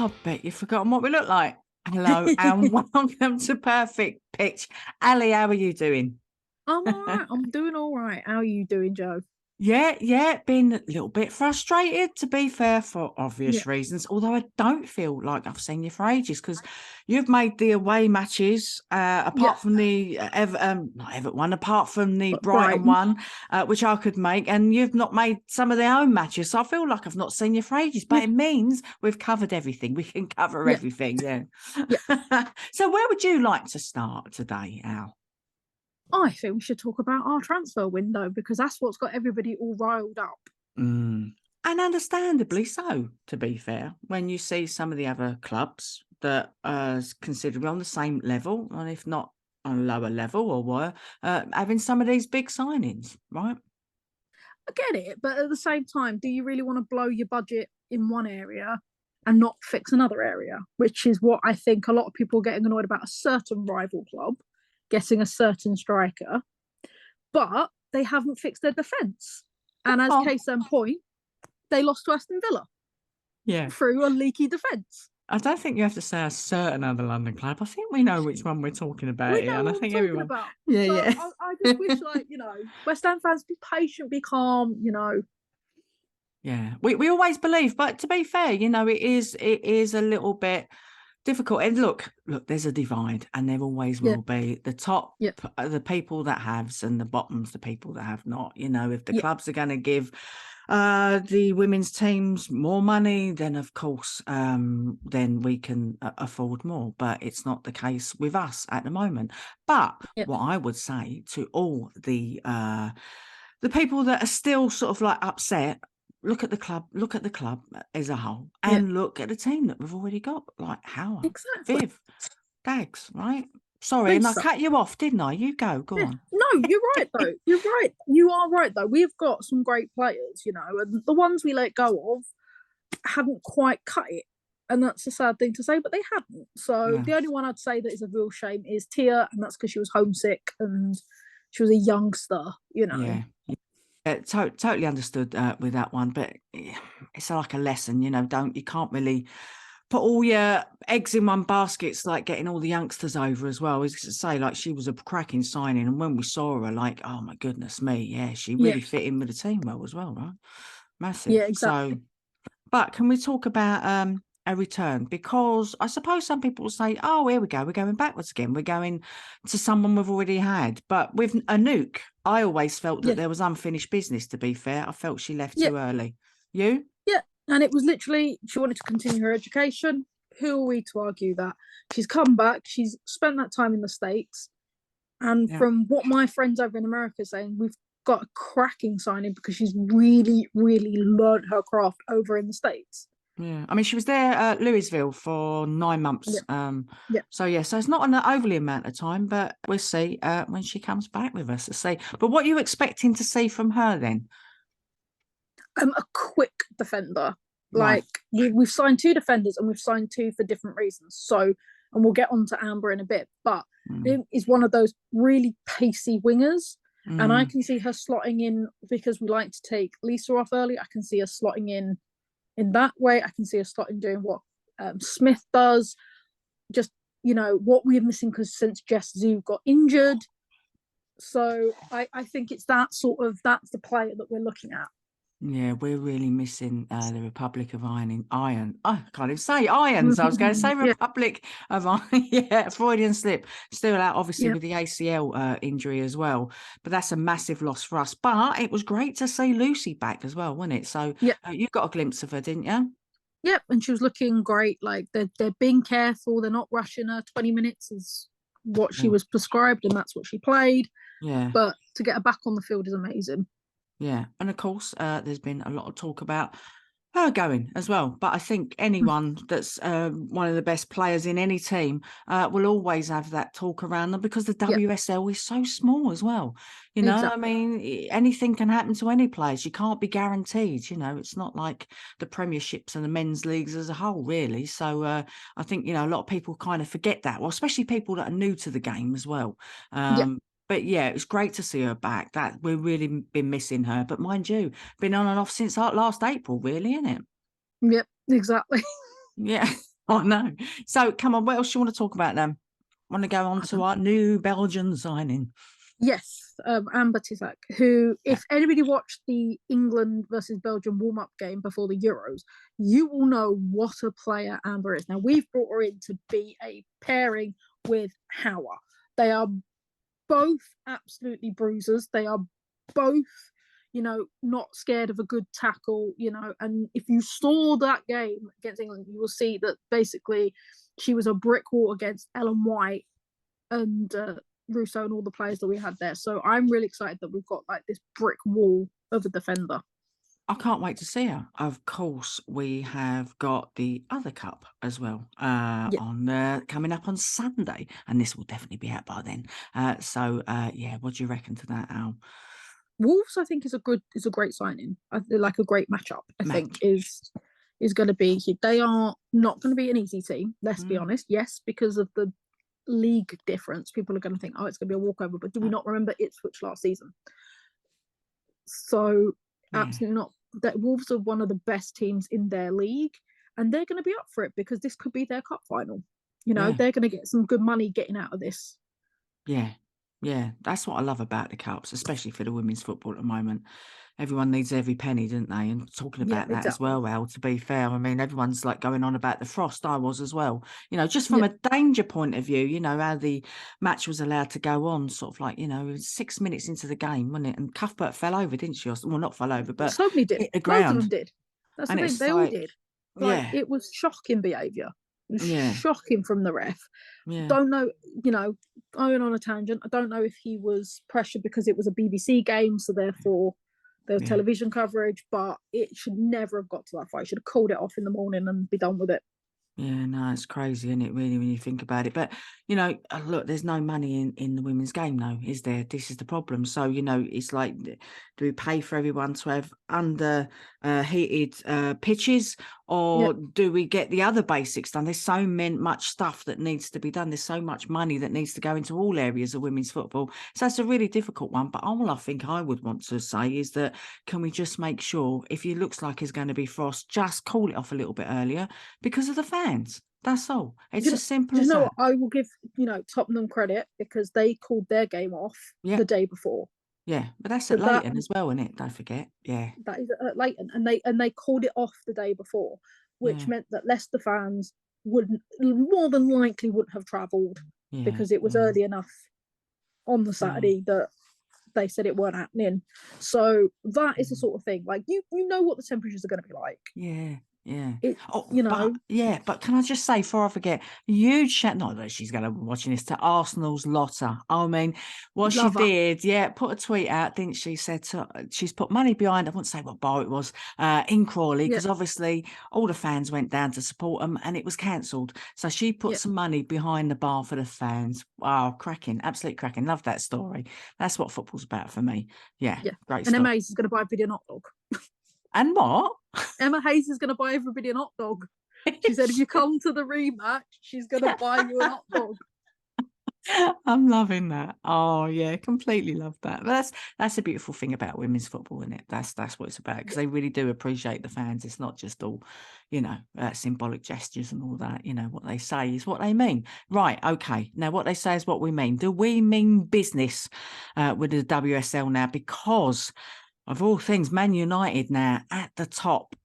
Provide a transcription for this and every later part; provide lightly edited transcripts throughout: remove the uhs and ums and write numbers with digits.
I bet you've forgotten what we look like. Hello and welcome to Perfect Pitch. Ali, how are you doing? I'm all right. I'm doing all right. How are you doing, Joe? Yeah, been a little bit frustrated, to be fair, for Yeah, obvious reasons. Although I don't feel like I've seen you for ages because you've made the away matches, yeah. apart from the not Everton one, apart from the But Brighton Brighton. one, which I could make, and you've not made some of their own matches. So I feel like I've not seen you for ages, but Yeah, it means we've covered everything. We can cover yeah, everything, yeah. yeah. So where would you like to start today, Al? I think we should talk about our transfer window because that's what's got everybody all riled up. Mm. And understandably so, to be fair, when you see some of the other clubs that are considered on the same level, and if not on a lower level or were, having some of these big signings, right? I get it, but at the same time, do you really want to blow your budget in one area and not fix another area? Which is what I think a lot of people are getting annoyed about a certain rival club getting a certain striker, but they haven't fixed their defence. And as Oh, case in point, they lost to Aston Villa yeah. through a leaky defence. I don't think you have to say a certain other London club. I think we know which one we're talking about We here, know and I what I'm think talking everyone, about. yeah, So yeah. I just wish, West Ham fans be patient, be calm, Yeah, we always believe, but to be fair, it is a little bit difficult. And look, there's a divide, and there always Yeah, will be. The top, yeah, the people that haves, and the bottoms, the people that have not. If the yeah, clubs are going to give the women's teams more money, then of course, then we can afford more. But it's not the case with us at the moment. But yeah, what I would say to all the people that are still sort of like upset, look at the club as a whole, yeah. and look at the team that we've already got, like Howard, Exactly. Viv, Dags, right? Sorry, and I Lisa. cut you off, didn't I? You go Yeah. on. No, you're right though. You're right. You are right though. We've got some great players, and the ones we let go of hadn't quite cut it. And that's a sad thing to say, but they hadn't. So Yeah, the only one I'd say that is a real shame is Tia, and that's because she was homesick and she was a youngster. yeah. Totally understood with that one, but it's like a lesson, you can't really put all your eggs in one basket. It's like getting all the youngsters over as well. As to say, like, she was a cracking signing, and when we saw her, like, oh my goodness me, yeah, she Yeah, really fit in with the team well as well, right? yeah, Massive. So, exactly. but can we talk about a return? Because I suppose some people will say, oh, here we go, we're going backwards again. We're going to someone we've already had. But with a nuke, I always felt that Yeah, there was unfinished business, to be fair. I felt she left yeah, too early. You? yeah. And it was literally she wanted to continue her education. Who are we to argue that? She's come back, she's spent that time in the States. And Yeah. from what my friends over in America are saying, we've got a cracking signing because she's really, really learned her craft over in the States. Yeah. I mean, she was there at Louisville for 9 months. Yeah, yeah. So it's not an overly amount of time, but we'll see when she comes back with us to see. But what are you expecting to see from her then? A quick defender. Right. Like we've signed two defenders and we've signed two for different reasons. So, and we'll get on to Amber in a bit, but Mm. it is one of those really pacey wingers. And I Mm. can see her slotting in because we like to take Lisa off early. I can see her slotting in that way. I can see her slotting doing what Smith does. Just what we're missing because since Jess Zoo got injured. So I think it's that's the player that we're looking at. Yeah, we're really missing the Republic of Iron. I can't even say irons. I was going to say Yeah, Republic of Iron. Yeah, Freudian slip. Still out, obviously, yeah, with the ACL injury as well. But that's a massive loss for us. But it was great to see Lucy back as well, wasn't it? So yeah. you got a glimpse of her, didn't you? Yep, and she was looking great. Like they're being careful. They're not rushing her. 20 minutes is what she Mm. was prescribed, and that's what she played. Yeah. But to get her back on the field is amazing. Yeah, and of course, there's been a lot of talk about her going as well. But I think anyone that's one of the best players in any team will always have that talk around them because the Yeah, WSL is so small as well. I exactly. mean, anything can happen to any players. You can't be guaranteed. It's not like the Premierships and the men's leagues as a whole, really. So I think a lot of people kind of forget that. Well, especially people that are new to the game as well. Yeah, But yeah, it's great to see her back. That we've really been missing her. But mind you, been on and off since last April, really, isn't it? yep, exactly. Yeah. Oh, no. So, come on, what else do you want to talk about then? Want to go on to our new Belgian signing? Yes, Amber Tisak, who, Yeah. if anybody watched the England versus Belgium warm up game before the Euros, you will know what a player Amber is. Now, we've brought her in to be a pairing with Hauer. They are both absolutely bruisers. They are both, not scared of a good tackle, and if you saw that game against England, you will see that basically she was a brick wall against Ellen White and Russo and all the players that we had there. So I'm really excited that we've got like this brick wall of a defender. I can't wait to see her. Of course, we have got the other cup as well on coming up on Sunday, and this will definitely be out by then. Yeah, what do you reckon to that, Al? Wolves, I think, is a great signing. Like a great matchup. I think is going to be. They are not going to be an easy team. Let's be honest. Yes, because of the league difference, people are going to think, oh, it's going to be a walkover. But do we not remember Ipswich last season? So absolutely not. That Wolves are one of the best teams in their league, and they're going to be up for it because this could be their cup final. They're going to get some good money getting out of this. Yeah, that's what I love about the cups, especially for the women's football at the moment. Everyone needs every penny, don't they? And talking about that as well, Al, to be fair, I mean, everyone's like going on about the frost. I was as well. Just from a danger point of view, how the match was allowed to go on, sort of like, 6 minutes into the game, wasn't it? And Cuthbert fell over, didn't she? Well, not fell over, but so many did. hit the Most ground. of them did. That's and the thing. They all did. It was shocking behaviour. Shocking from the ref. Don't know, going on a tangent, I don't know if he was pressured because it was a BBC game, so therefore there was television coverage, but it should never have got to that fight. He should have called it off in the morning and be done with it. Yeah, no, it's crazy, isn't it, really, when you think about it? But, look, there's no money in the women's game, though, is there? This is the problem. So, it's like, do we pay for everyone to have under heated pitches, or do we get the other basics done? There's so much stuff that needs to be done. There's so much money that needs to go into all areas of women's football. So it's a really difficult one. But all I think I would want to say is that, can we just make sure, if it looks like it's going to be frost, just call it off a little bit earlier because of the fans. That's all. It's as simple as that. What? I will give Tottenham credit because they called their game off the day before. Yeah, but that's at Leighton as well, isn't it? Don't forget. Yeah, that is at Leighton, and they called it off the day before, which meant that Leicester fans wouldn't have travelled because it was early enough on the Saturday that they said it weren't happening. So that is the sort of thing. Like you know what the temperatures are going to be like. Yeah. But can I just say, before I forget, huge shout, not that she's going to be watching this, to Arsenal's Lotta. I mean, what she did, put a tweet out, didn't she? Said she's put money behind, I won't say what bar it was, in Crawley, because obviously all the fans went down to support them and it was cancelled. So she put some money behind the bar for the fans. Wow, cracking, absolute cracking. Love that story. That's what football's about for me. Yeah. Great stuff. And Emma Hayes is going to buy a video hot dog. And what? Emma Hayes is going to buy everybody an hot dog. She said, if you come to the rematch, she's going to buy you a hot dog. I'm loving that. Oh yeah, completely love that. That's a beautiful thing about women's football, isn't it? That's what it's about, because they really do appreciate the fans. It's not just all, symbolic gestures and all that. What they say is what they mean. Right? Okay. Now, what they say is what we mean. Do we mean business with the WSL now? Because of all things, Man United now at the top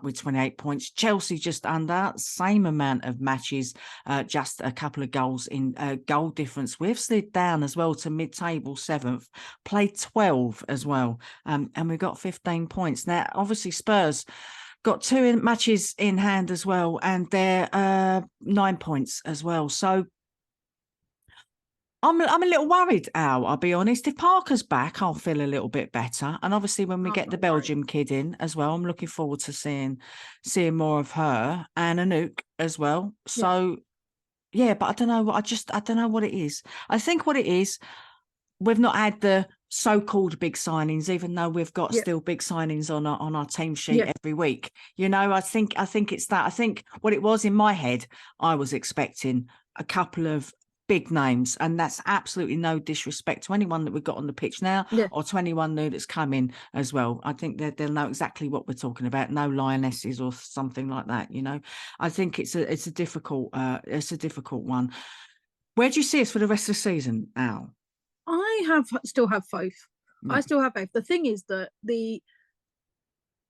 with 28 points. Chelsea just under, same amount of matches, just a couple of goals in goal difference. We've slid down as well to mid-table 7th, played 12 as well, and we've got 15 points. Now, obviously, Spurs got 2 matches in hand as well, and they're 9 points as well. So I'm a little worried, Al, I'll be honest. If Parker's back, I'll feel a little bit better. And obviously when we get the Belgium kid in as well, I'm looking forward to seeing more of her, and Anouk as well. So, but I don't know. I don't know what it is. I think what it is, we've not had the so-called big signings, even though we've got still big signings on our team sheet every week. I think it's that. I think what it was in my head, I was expecting a couple of big names, and that's absolutely no disrespect to anyone that we've got on the pitch now, or to anyone new that's come in as well. I think that they'll know exactly what we're talking about. No lionesses or something like that. I think it's a difficult one. Where do you see us for the rest of the season, Al? I still have faith. I still have faith. The thing is that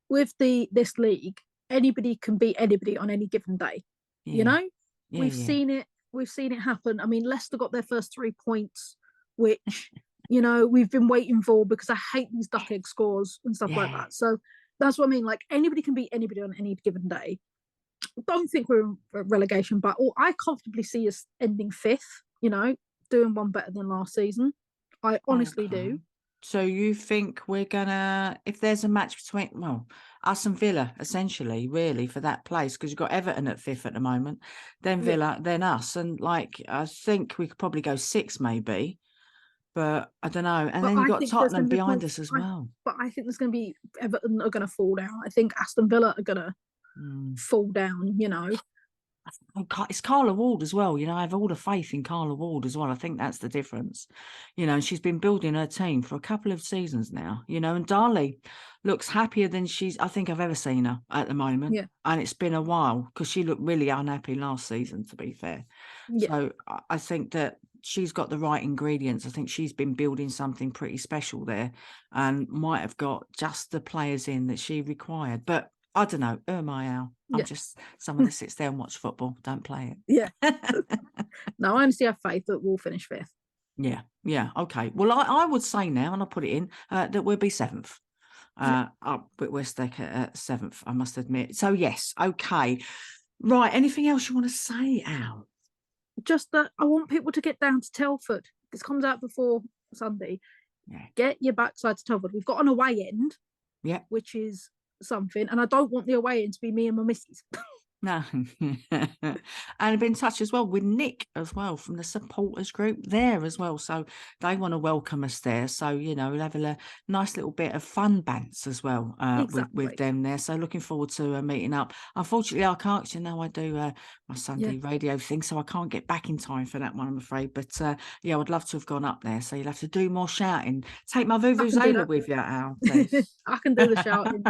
this league, anybody can beat anybody on any given day. We've seen it. We've seen it happen. I mean, Leicester got their first 3 points, which we've been waiting for, because I hate these duck egg scores and stuff like that. So that's what I mean. Like, anybody can beat anybody on any given day. Don't think we're in relegation battle. I comfortably see us ending 5th. Doing one better than last season. I honestly do. So you think we're gonna, if there's a match between, us and Villa, essentially, really, for that place, because you've got Everton at 5th at the moment, then Villa, then us, and I think we could probably go 6, maybe, but I don't know. And then you've got Tottenham behind us as well. But I think there's going to be Everton are going to fall down. I think Aston Villa are going to fall down. It's Carla Ward as well. I have all the faith in Carla Ward as well. I think that's the difference. And she's been building her team for a couple of seasons now, and Darley looks happier than I think I've ever seen her at the moment. Yeah. And it's been a while, because she looked really unhappy last season, to be fair. Yeah. So I think that she's got the right ingredients. I think she's been building something pretty special there, and might have got just the players in that she required. But I don't know. Who am I, Al? I'm just someone that sits there and watch football, don't play it. Yeah. No, I honestly have faith that we'll finish 5th. Yeah. Okay. Well, I would say now, and I'll put it in, that we'll be 7th. Up with West End at 7th, I must admit. So, yes. Okay. Right. Anything else you want to say, Al? Just that I want people to get down to Telford. This comes out before Sunday. Yeah. Get your backside to Telford. We've got an away end. Yeah. Which is something, and I don't want the away end to be me and my missus. No. And I've been in touch as well with Nick as well from the supporters group there as well, so they want to welcome us there, so we'll have a nice little bit of fun bants as well with them there, so looking forward to meeting up. Unfortunately I can't, I do my Sunday radio thing, so I can't get back in time for that one, I'm afraid, but I would love to have gone up there, so you'll have to do more shouting. Take my vuvuzela with you, Al, please. I can do the shouting.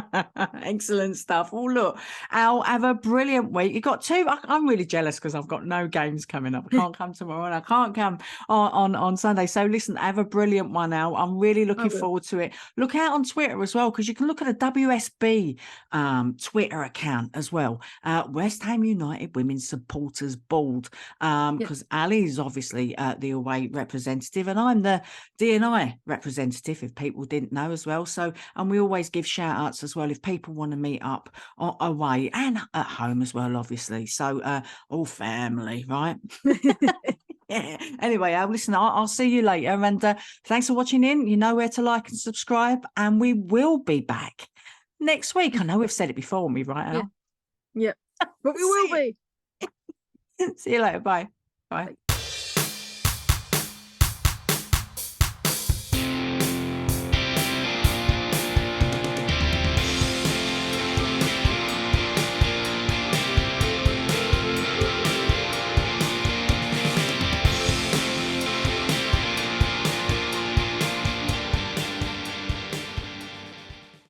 Excellent stuff. Oh, look, Al, have a brilliant week. You got 2. I'm really jealous because I've got no games coming up. I can't come tomorrow, and I can't come on Sunday. So listen, have a brilliant one, Al. I'm really looking forward to it. Look out on Twitter as well, because you can look at a WSB Twitter account as well. West Ham United Women's Supporters Board, because Ali is obviously the away representative, and I'm the D&I representative, if people didn't know as well. So, and we always give shout outs as well if people want to meet up away and at home as well, obviously. So all family, right? Anyway, Al, listen, I'll see you later, and thanks for watching in. You know where to like and subscribe, and we will be back next week. I know we've said it before, won't we, right, Al? Yeah. But we will be. See you later. Bye.